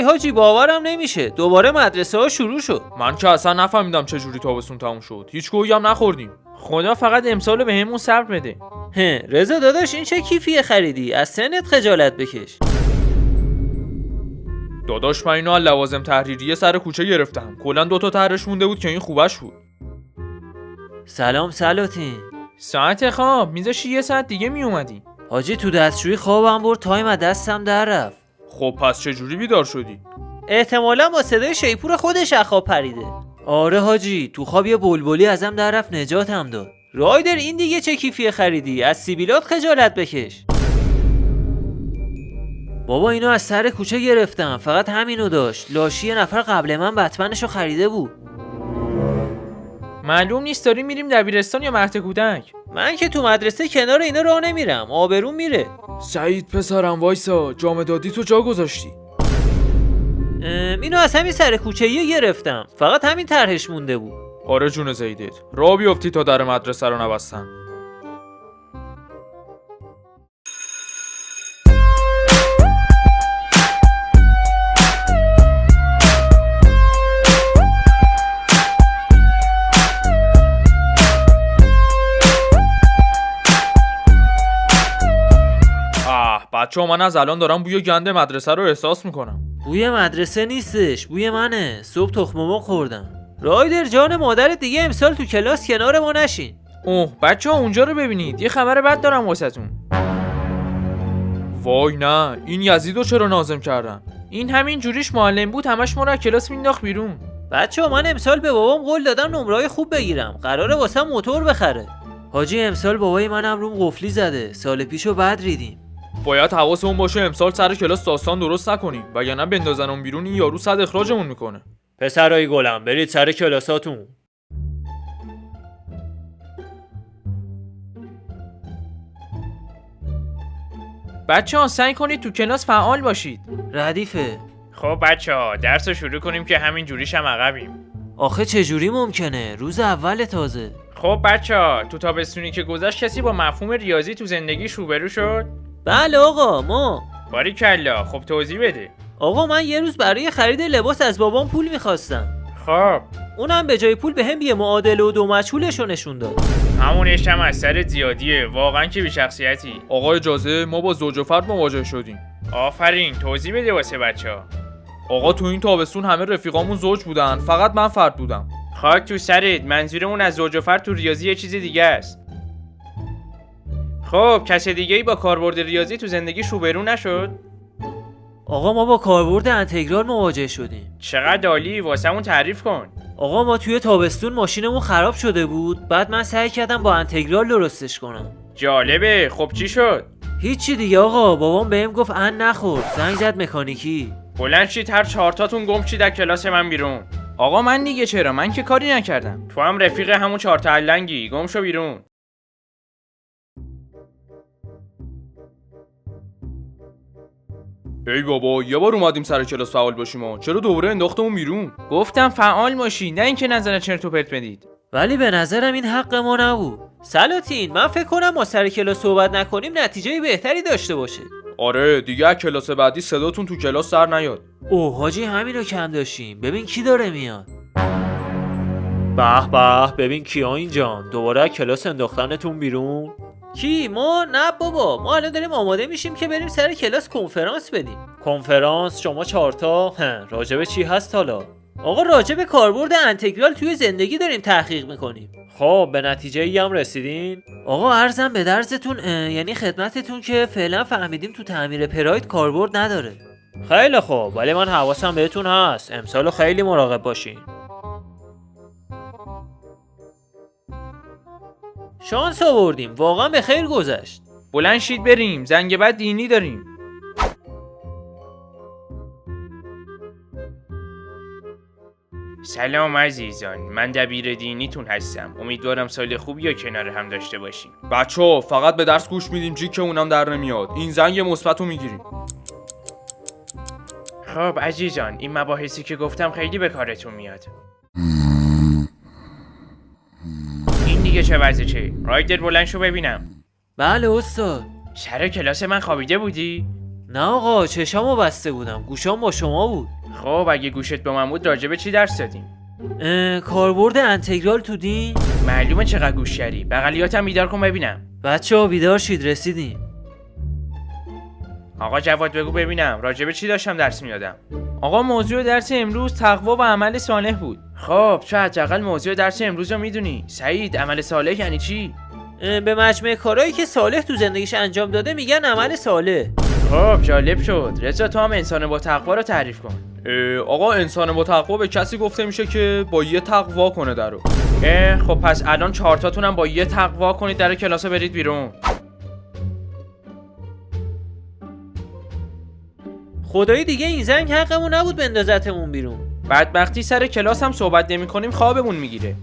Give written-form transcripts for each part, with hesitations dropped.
وای حاجی باورم نمیشه، دوباره مدرسه ها شروع شد. من که اصلا نفهمیدم چه جوری تابستون تموم شد. هیچ گویی هم نخوردیم. خدا فقط امسالو بهمون صبر بده. رضا داداش این چه کیفیه خریدی؟ از سنت خجالت بکش. داداش من اینو از لوازم تحریریه سر کوچه گرفتم. کلا 2 تا طرحش مونده بود که این خوبش بود. سلام سلاطین. ساعت خواب میذاشی 1 ساعت دیگه میومدی. حاجی تو دستشویی خوابم برد، تایم از دستم در رفت. خب پس چه جوری بیدار شدی؟ احتمالاً با صدای شیپور خودش از خواب پریده. آره حاجی تو خواب یه بلبلی ازم در رفت، نجاتم داد. رایدر این دیگه چه کیفیه خریدی؟ از سیبیلات خجالت بکش. بابا اینو از سر کوچه گرفتم، فقط همینو داشت. لاشی یه نفر قبل من بتمنشو خریده بود. معلوم نیست داریم میریم دبیرستان یا مهد کودک. من که تو مدرسه کنار اینا راه نمیرم، آبروم میره. سعید پسرم وایسا، جام دادی تو جا گذاشتی. اینو از همین سر کوچه‌ای گرفتم، فقط همین طرحش مونده بود. آره جون زیدت، راه بیافتی تا در مدرسه رو نبستن. بچه‌ها من از الان دارم بوی گند مدرسه رو احساس میکنم. بوی مدرسه نیستش، بوی منه. صبح تخم مرغ خوردم. رایدر جان مادرت دیگه امسال تو کلاس کنار ما نشین. اوه بچه‌ها اونجا رو ببینید، یه خبر بد دارم واسهتون. وای نه، این یزیدو چرا نازم کردن؟ این همین جوریش معلم بود، همش ما رو کلاس مینداخت بیرون. بچه‌ها من امسال به بابام قول دادم نمره‌های خوب بگیرم، قراره واسم موتور بخره. حاجی امسال بابای منم روم قفلی زده، سال پیشو بد ریدیم. باید حواسمون باشه امسال سر کلاس داستان درست نکنیم وگرنه بندازنمون بیرون این یارو 100 اخراجمون میکنه. پسرای گلم برید سر کلاساتون. بچه‌ها سعی کنید تو کلاس فعال باشید. ردیفه. خب بچه‌ها درس رو شروع کنیم که همین جوریش هم عقبیم. آخه چجوری ممکنه؟ روز اول تازه. خب بچه‌ها تو تابستونی که گذشت کسی با مفهوم ریاضی تو زندگیش روبرو شد؟ بله آقا ما. باریکلا، خب توضیح بده. آقا من یه روز برای خرید لباس از بابام پول میخواستم. خب اونم به جای پول بهم یه معادله و 2 مجهولشو نشون داد. همونش هم از سر زیادیه، واقعا که بی‌شخصیتی. آقا اجازه ما با زوج و فرد مواجه شدیم. آفرین، توضیح بده واسه بچه‌ها. آقا تو این تابستون همه رفیقامون زوج بودن، فقط من فرد بودم. خاک تو سرت، منظورمون از زوج و فرد تو ریاضی یه چیز دیگه است. خب کس دیگه‌ای با کاربرد ریاضی تو زندگیش روبرو نشد؟ آقا ما با کاربرد انتگرال مواجه شدیم. چقدر عالی، واسمون تعریف کن. آقا ما توی تابستون ماشینمون خراب شده بود، بعد من سعی کردم با انتگرال درستش کنم. جالبه، خب چی شد؟ هیچی دیگه آقا، بابام بهم گفت ان نخور، زنگ زد مکانیکی. بلند شید هر 4 تاتون گم شید از کلاس من بیرون. آقا من دیگه چرا؟ من که کاری نکردم. تو هم رفیق همون 4 تا علنگی، گم شو بیرون. ای بابا یه بار اومدیم سر کلاس فعال باشیم چرا دوباره انداختمون بیرون؟ گفتم فعال باشی، نه اینکه نظر چرت و پرت بدید. ولی به نظرم این حق ما نبود. سلاطین من فکر کنم ما سر کلاس صحبت نکنیم نتیجه بهتری داشته باشه. آره دیگه از کلاس بعدی صداتون تو کلاس در نیاد. اوه حاجی همینو کم داشتیم. ببین کی داره میاد. به به ببین کیا اینجان. دوباره کلاس انداختنتون بیرون. کی؟ ما؟ نه بابا، ما الان داریم آماده میشیم که بریم سر کلاس کنفرانس بدیم. کنفرانس؟ شما 4 تا؟ راجب چی هست حالا؟ آقا راجب کاربرد انتگرال توی زندگی داریم تحقیق میکنیم. خب به نتیجه ای هم رسیدین؟ آقا عرضم به درزتون یعنی خدمتتون که فعلا فهمیدیم تو تعمیر پراید کاربرد نداره. خیلی خوب، ولی من حواسم بهتون هست، امسال خیلی مراقب باشین. شانس آوردیم، واقعا به خیر گذشت. بلند شید بریم، زنگ بعد دینی داریم. سلام عزیزان، من دبیر دینیتون هستم. امیدوارم سال خوبی یا کنار هم داشته باشیم. بچه‌ها فقط به درس گوش میدیم جیک که اونم در نمیاد. این زنگ مثبتو میگیریم. خب عزیزان، این مباحثی که گفتم خیلی به کارتون میاد. این دیگه چه وضعشه؟ رایدر بلند شو ببینم. بله استاد. سر کلاس من خوابیده بودی؟ نه آقا چشامو بسته بودم، گوشام با شما بود. خب اگه گوشت با من بود راجبه چی درس دادیم؟ کاربرد انتگرال تو دین. معلومه چقدر گوشگری. بغلیاتم بیدار کن ببینم. بچه‌ها بیدار شید، رسیدیم. آقا جواد بگو ببینم راجبه چی داشتم درس میدادم. آقا موضوع درس امروز تقوا و عمل صالح بود. خب تو حداقل موضوع درس امروز رو میدونی. سعید عمل صالح یعنی چی؟ به مجموعه کارهایی که صالح تو زندگیش انجام داده میگن عمل صالح. خب جالب شد. رضا تو هم انسان با تقوا رو تعریف کن. آقا انسان با تقوا به کسی گفته میشه که با یه تقوا کنه درو. خب پس الان 4 تاتون هم با یه تقوا کنید در کلاس برید بیرون. خدایی دیگه این زنگ حقمون نبود بندازتمون بیرون. بدبختی سر کلاس هم صحبت نمی‌کنیم خوابمون میگیره.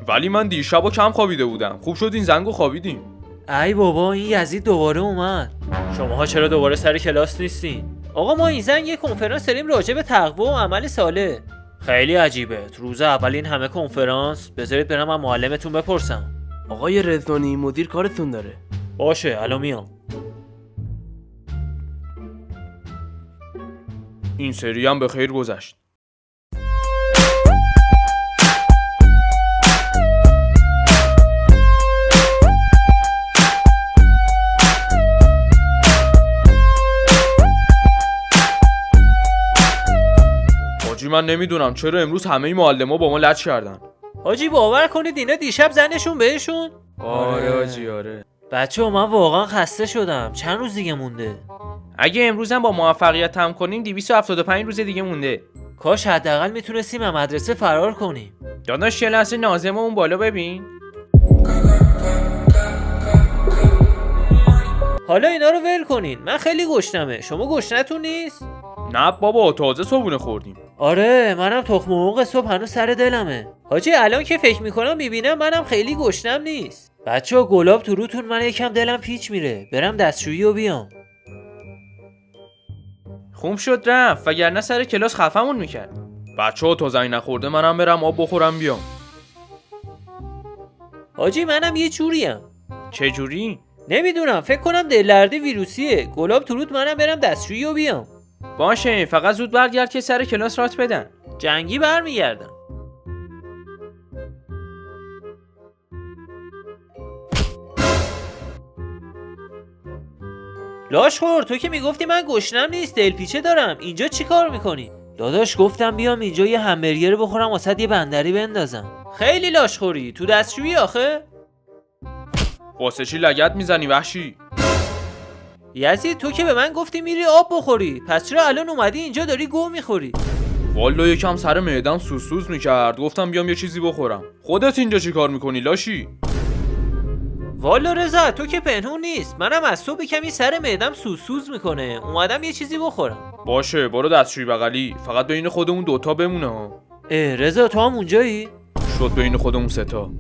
ولی من دیشبو کم خوابیده بودم. خوب شد این زنگو خوابیدیم. ای بابا این یزید دوباره اومد. شماها چرا دوباره سر کلاس نیستین؟ آقا ما این زنگ یه کنفرانس داریم راجع به تقوا و عمل صالح. خیلی عجیبه. روز اول این همه کنفرانس. بذارید برم از معلمتون بپرسم. آقای رضوانی مدیر کارتون داره. باشه الان میام. این سری هم به خیر گذشت. حاجی من نمیدونم چرا امروز همه معلم‌ها با ما لج کردن. حاجی باور کنید اینا دیشب زنشون بهشون. آره حاجی آره. بچه‌ها من واقعا خسته شدم. چند روز دیگه مونده. اگه امروز هم با موفقیت تمام کنیم 275 روز دیگه مونده. کاش حداقل میتونستیم از مدرسه فرار کنیم. داداش یه لحظه ناظممون بالا ببین. حالا اینا رو ول کنین. من خیلی گشنمه. شما گشنتون نیست؟ نه بابا تازه صبحونه خوردیم. آره منم تخم مرغ صبح هنوز سر دلمه. حاجی الان که فکر میکنم میبینم منم خیلی گشنم نیست. بچه‌ها گلاب تو روتون من یکم دلم پیچ میره. برم دستشویی و بیام. خوب شد رفت وگرنه سر کلاس خفمون میکرد. بچه‌ها تا زنگ نخورده منم برم آب بخورم بیام. حاجی منم یه جوریم. چه جوری؟ نمیدونم فکر کنم دلدردی ویروسیه. گلاب تو روت منم برم دستشویی و بیام. باشه فقط زود برگرد که سر کلاس رات بدن. جنگی برمیگردم. لاشخور تو که میگفتی من گشنم نیست دلپیچه دارم. اینجا چی کار میکنی؟ داداش گفتم بیام اینجا یه همبرگر بخورم واسه یه بندری بندازم. خیلی لاشخوری. تو دستشویی آخه؟ واسه چی لگد میزنی وحشی؟ یزید تو که به من گفتی میری آب بخوری. پس چرا الان اومدی اینجا داری گو میخوری؟ والا یکم سر معدم سوسوز میکرد گفتم بیام یه چیزی بخورم. خودت اینجا چی کار میکنی لاشی؟ والا رضا تو که پنهون نیست. منم از صبح کمی سر معدم سوسوز میکنه. اومدم یه چیزی بخورم. باشه برو دستشویی بغلی. فقط بین خودمون دوتا بمونه ها. رضا تو هم اونجایی؟ شد بین خودمون ستا.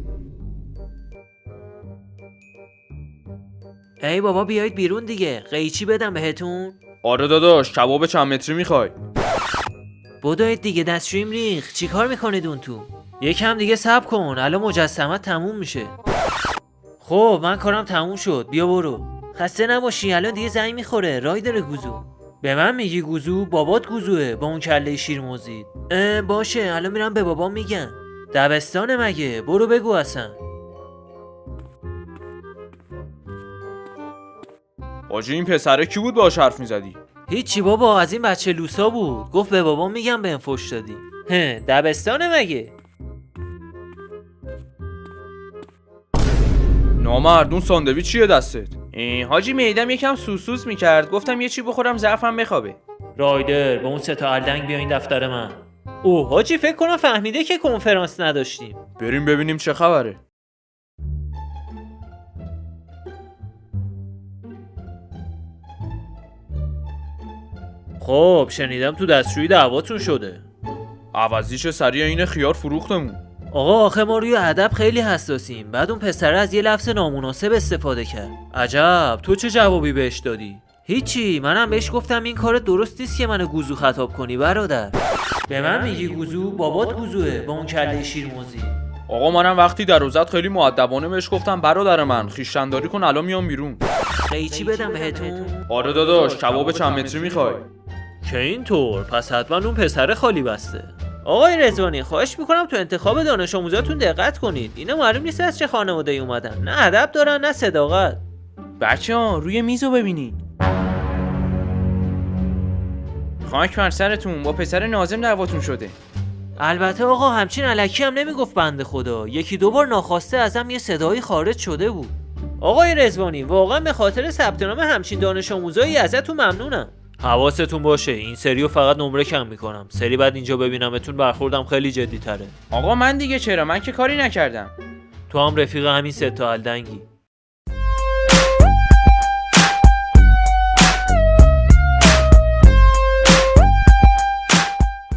ای بابا بیایید بیرون دیگه. قیچی بدم بهتون؟ آره داداش کباب چند متری میخوای؟ بدوید دیگه دستشوییم ریخ. چی کار میکنید اون تو؟ یکم دیگه صبر کن. الان مجسمت تموم میشه. خب من کارم تموم شد. بیا برو. خسته نباشی. الان دیگه زنگ میخوره. رای داره گوزو. به من میگی گوزو؟ بابات گوزوه با اون کله شیر موزید. باشه الان میرم به بابام میگم. دبستانه مگه؟ برو بگو اصلا. حاجی این پسره کی بود باهاش حرف میزدی؟ هیچی بابا از این بچه لوسا بود. گفت به بابام میگم بهم فوش دادی. دبستانه مگه؟ نامردون ساندویچ چیه دستت؟ حاجی معدم یکم سوسوز میکرد گفتم یه چی بخورم ضعفم بخوابه. رایدر با اون سه تا الدنگ بیاین دفتر من. اوه حاجی فکر کنم فهمیده که کنفرانس نداشتیم. بریم ببینیم چه خبره. خب شنیدم تو دستشویی دعواتون شده. عوضیش سریع این خیار فروختمون. آقا آخه ما روی ادب خیلی حساسیم. بعد اون پسره از یه لفظ نامناسب استفاده کرد. عجب تو چه جوابی بهش دادی؟ هیچی منم بهش گفتم این کار درست نیست که منو گوزو خطاب کنی برادر. به من میگی گوزو؟ بابات گوزوه با اون کله شیرموزی. آقا منم وقتی در روزت خیلی مؤدبانه بهش گفتم برادر من خویشتنداری کن الان میام بیرون. قیچی بدم بهتون؟ آره داداش، کباب چند متری میخوای؟ که اینطور پس حتما اون پسر خالی بسته. آقای رضوانی خواهش میکنم تو انتخاب دانش آموزاتون دقت کنید. اینا معلوم نیست از چه خانواده‌ای اومدن، نه ادب دارن نه صداقت. بچه‌ها روی میزو ببینید. خاک بر سرتون، با پسر ناظم دعواتون شده. البته آقا همچین الکی هم نمیگفت بنده خدا. یکی دو بار ناخواسته ازم یه صدایی خارج شده بود. آقای رضوانی واقعا به خاطر ثبت نام همچین دانش آموزایی ازتون ممنونم. حواستون باشه این سریو فقط نمره کم میکنم. سری بعد اینجا ببینمتون برخوردم خیلی جدی تره. آقا من دیگه چرا؟ من که کاری نکردم. تو هم رفیق همین سه تا الدنگی.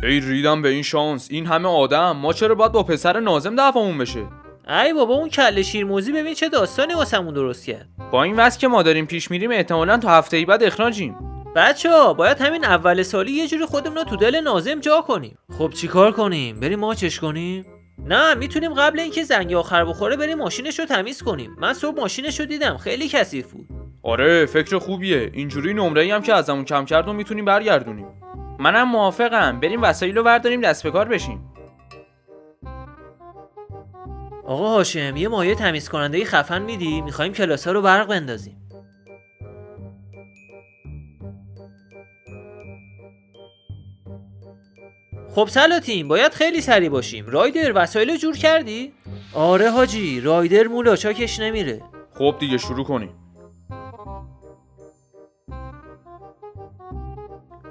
ای ریدم به این شانس، این همه آدم، ما چرا باید با پسر ناظم دعوامون بشه؟ ای بابا اون کله شیرموزی ببین چه داستانی واسمون درست کرد. با این وضع که ما داریم پیش میریم احتمالاً تا هفته بعد اخراجیم. بچه‌ها باید همین اول سالی یه جوری خودمون رو تو دل ناظم جا کنیم. خب چیکار کنیم؟ بریم ماچش کنیم؟ نه میتونیم قبل اینکه زنگ آخر بخوره بریم ماشینش رو تمیز کنیم. من صبح ماشینش رو دیدم خیلی کثیف بود. آره فکر خوبیه، اینجوری نمره‌ای هم که ازمون کم کرد و میتونیم برگردونیم. منم موافقم، بریم وسایل رو برداریم دست به کار بشیم. آقا هاشم یه مایع تمیز کننده خفن میدی؟ میخوایم کلاس‌ها رو برق بندازیم. خب سلاطین باید خیلی سریع باشیم. رایدر وسایل جور کردی؟ آره حاجی رایدر مولاچا کش نمیره. خب دیگه شروع کنیم.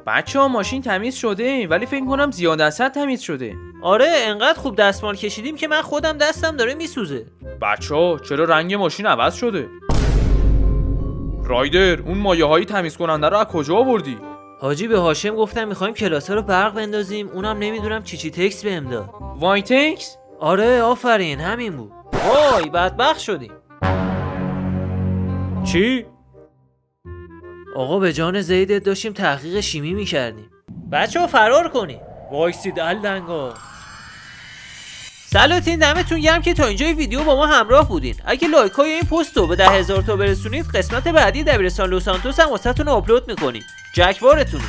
بچه‌ها ماشین تمیز شده ولی فکر کنم زیاد از حد تمیز شده. آره انقدر خوب دستمال کشیدیم که من خودم دستم داره میسوزه. بچه‌ها چرا رنگ ماشین عوض شده؟ رایدر اون مایه‌های تمیز کننده رو از کجا آوردی؟ حاجی به هاشم گفتم میخوایم کلاس‌ها رو برق بندازیم، اونم نمیدونم چی تکس بهم داد. وایتکس؟ آره آفرین همین بود. وای بدبخت شدیم. چی؟ آقا به جان زیدت داشتیم تحقیق شیمی میکردیم. بچه‌ها فرار کنید. وایسید الدنگا. سلاطین دمتون گرم که تا اینجای ویدیو با ما همراه بودین. اگه لایک های این پست رو به 10,000 تا برسونید قسمت بعدی دبیرستان لوس سانتوس هم واسهتون آپلود میکنیم. جکوارتونیم.